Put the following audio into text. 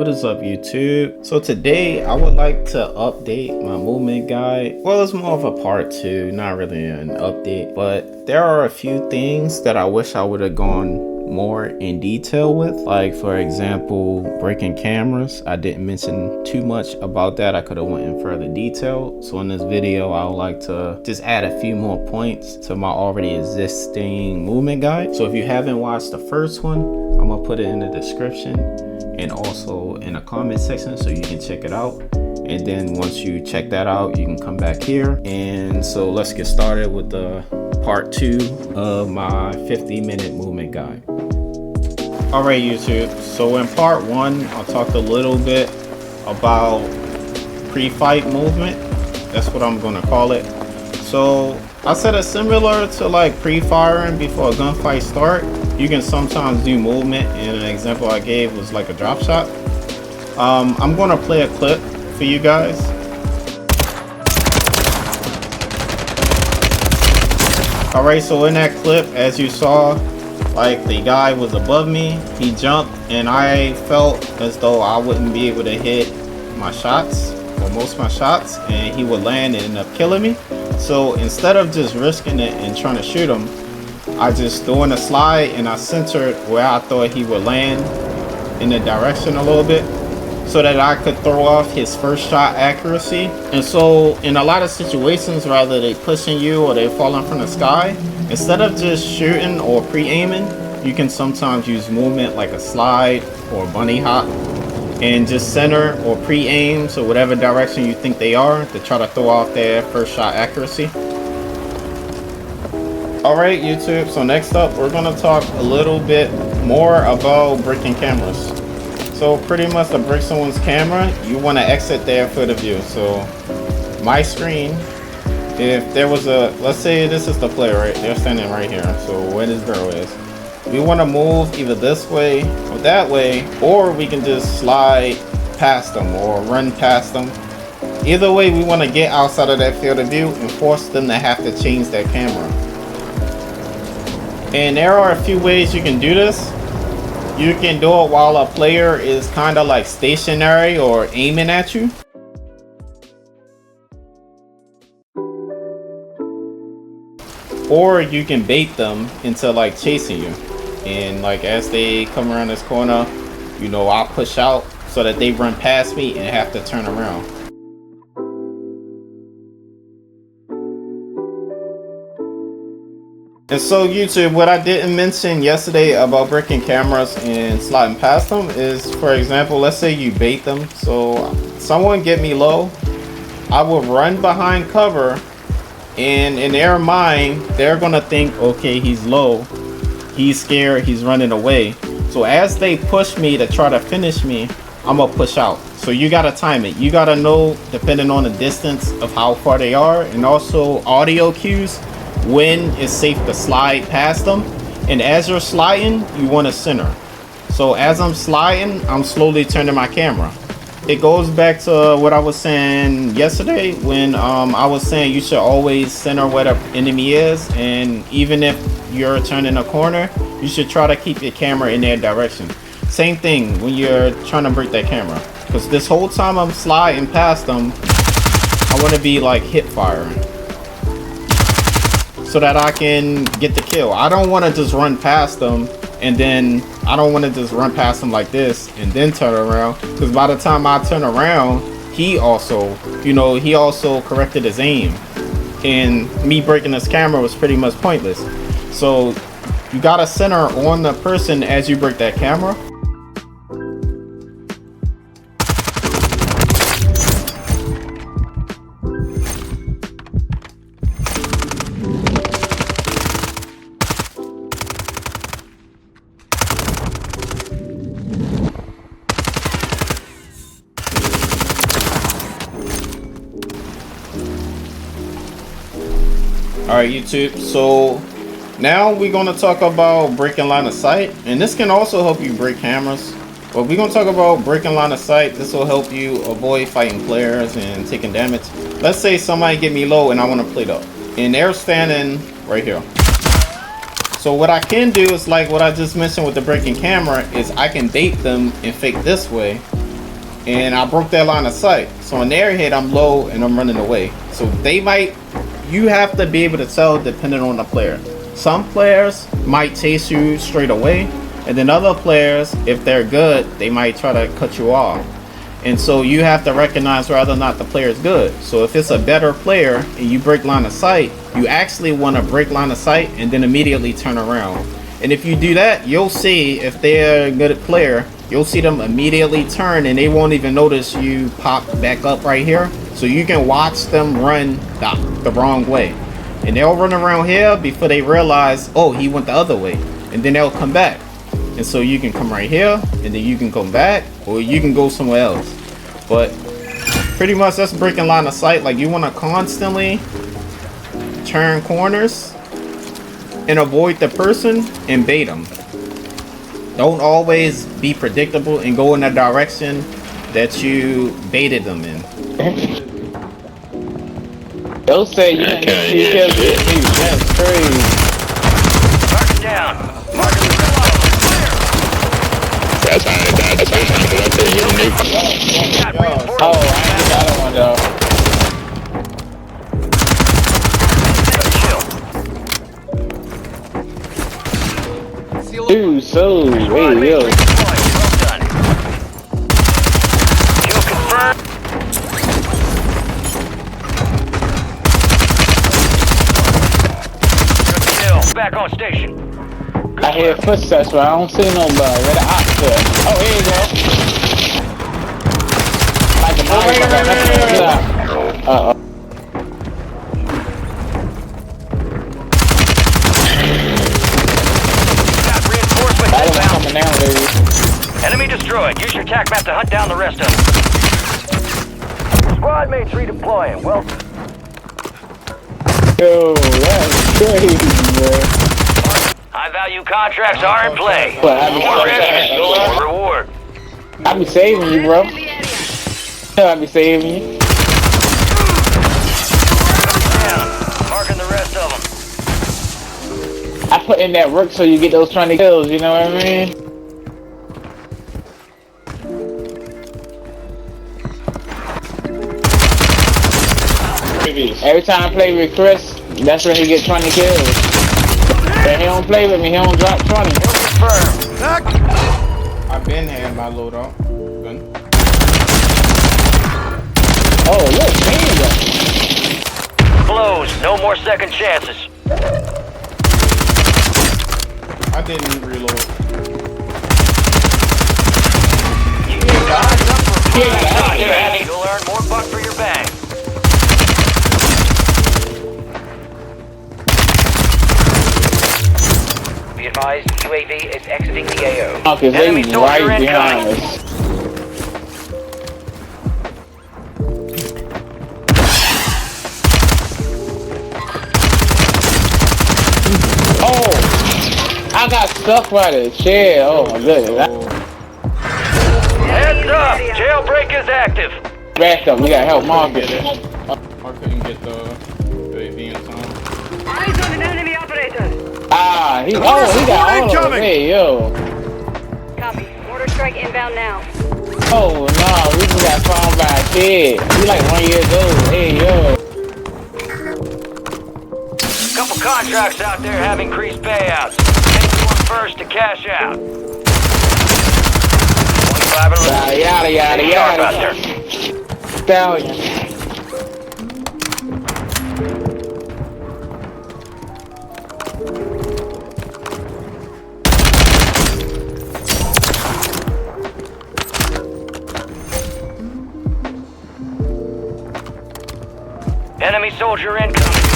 What is up, YouTube? So today I would like to update my movement guide. Well, it's more of a part 2, not really an update, but there are a few things that I wish I would have gone more in detail with. Like, for example, breaking cameras. I didn't mention too much about that. I could have went in further detail. So in this video, I would like to just add a few more points to my already existing movement guide. So if you haven't watched the first one, I'm gonna put it in the description and also in the comment section so you can check it out. And then once you check that out, you can come back here. And so let's get started with the part 2 of my 50-minute movement guide. All right, YouTube. So in part 1, I talked a little bit about pre-fight movement. That's what I'm gonna call it. So I said it's similar to like pre-firing before a gunfight start. You can sometimes do movement, and an example I gave was like a drop shot. I'm gonna play a clip for you guys. All right, so in that clip, as you saw, like the guy was above me, he jumped, and I felt as though I wouldn't be able to hit my shots, or most of my shots, and he would land and end up killing me. So instead of just risking it and trying to shoot him, I just threw in a slide and I centered where I thought he would land in the direction a little bit so that I could throw off his first shot accuracy. And so in a lot of situations, rather they pushing you or they falling from the sky, instead of just shooting or pre-aiming, you can sometimes use movement like a slide or a bunny hop and just center or pre-aim, so whatever direction you think they are, to try to throw off their first shot accuracy. Alright, YouTube, so next up we're going to talk a little bit more about breaking cameras. So pretty much to break someone's camera, you want to exit their field of view. So my screen, if there was a, let's say this is the player, right? They're standing right here, so where this girl is. We want to move either this way or that way, or we can just slide past them or run past them. Either way, we want to get outside of that field of view and force them to have to change their camera. And there are a few ways you can do this. You can do it while a player is kind of like stationary or aiming at you. Or you can bait them into like chasing you. And like as they come around this corner, you know, I'll push out so that they run past me and have to turn around. And so YouTube, what I didn't mention yesterday about breaking cameras and sliding past them is, for example, let's say you bait them. So someone get me low, I will run behind cover, and in their mind, they're gonna think, okay, he's low, he's scared, he's running away. So as they push me to try to finish me, I'm gonna push out. So you gotta time it. You gotta know, depending on the distance of how far they are, and also audio cues, when it's safe to slide past them. And as you're sliding, you want to center. So as I'm sliding, I'm slowly turning my camera. It goes back to what I was saying yesterday when I was saying you should always center where the enemy is, and even if you're turning a corner, you should try to keep your camera in their direction. Same thing when you're trying to break that camera, because this whole time I'm sliding past them, I want to be like hip firing, so that I can get the kill. I don't want to just run past them, and then I don't want to just run past them like this and then turn around, because by the time I turn around, he also, you know, he also corrected his aim, and me breaking this camera was pretty much pointless. So you gotta center on the person as you break that camera. Alright, YouTube, so now we're going to talk about breaking line of sight, and this can also help you break cameras, but we're going to talk about breaking line of sight. This will help you avoid fighting players and taking damage. Let's say somebody get me low and I want to plate up, and they're standing right here. So what I can do is like what I just mentioned with the breaking camera, is I can bait them and fake this way, and I broke their line of sight. So in their head, I'm low and I'm running away. So they might, you have to be able to tell depending on the player. Some players might chase you straight away, and then other players, if they're good, they might try to cut you off. And so you have to recognize whether or not the player is good. So if it's a better player and you break line of sight, you actually want to break line of sight and then immediately turn around. And if you do that, you'll see if they're a good player, you'll see them immediately turn and they won't even notice you pop back up right here. So you can watch them run the wrong way. And they'll run around here before they realize, oh, he went the other way. And then they'll come back. And so you can come right here and then you can come back, or you can go somewhere else. But pretty much that's breaking line of sight. Like, you want to constantly turn corners and avoid the person and bait them. Don't always be predictable and go in the direction that you baited them in. They'll say you can't get me. That's crazy. Mark down. Mark the That's how Oh, I ain't got that one though. Dude, so hey yo. Well done. Kill confirmed. Good kill. Back on station. I hear footsteps, but I don't see nobody. Where the ops at? Oh, here you go. Like the Uh-oh. Got reinforcements inbound. Coming down, baby. Enemy destroyed. Use your TAC map to hunt down the rest of them. Squad mates redeploying. Well, Yo, that's crazy, bro. high value contracts are in play. But I be More readiness, more reward. I be saving you, bro. I be saving you. Down. Marking the rest of them. I put in that work so you get those 20 kills, you know what I mean? Every time I play with Chris, that's when he gets 20 kills. But he don't play with me, he don't drop 20. Confirmed. I've been had my loadout. Gun. Oh, look, man. Close. No more second chances. I didn't reload. Keep your eyes up for Yeah. You'll earn more buck for your bang. Be advised, UAV is exiting the AO. Okay, Enemy they soldier right behind incoming. us. Oh, I got stuck by the chair. Oh my goodness. Heads up! Jailbreak is active. Back up, we gotta help Marcus. I couldn't get the UAV in time. Eyes on an enemy operator. Ah, he got all of it. Hey, yo. Copy. Mortar strike inbound now. Oh no, we just got found by a kid. He like 1 year old. Hey, yo. Couple contracts out there have increased payouts. Anyone first to cash out. 25 and Yada, yada, yada. Starbuster. Stallion. Enemy soldier incoming.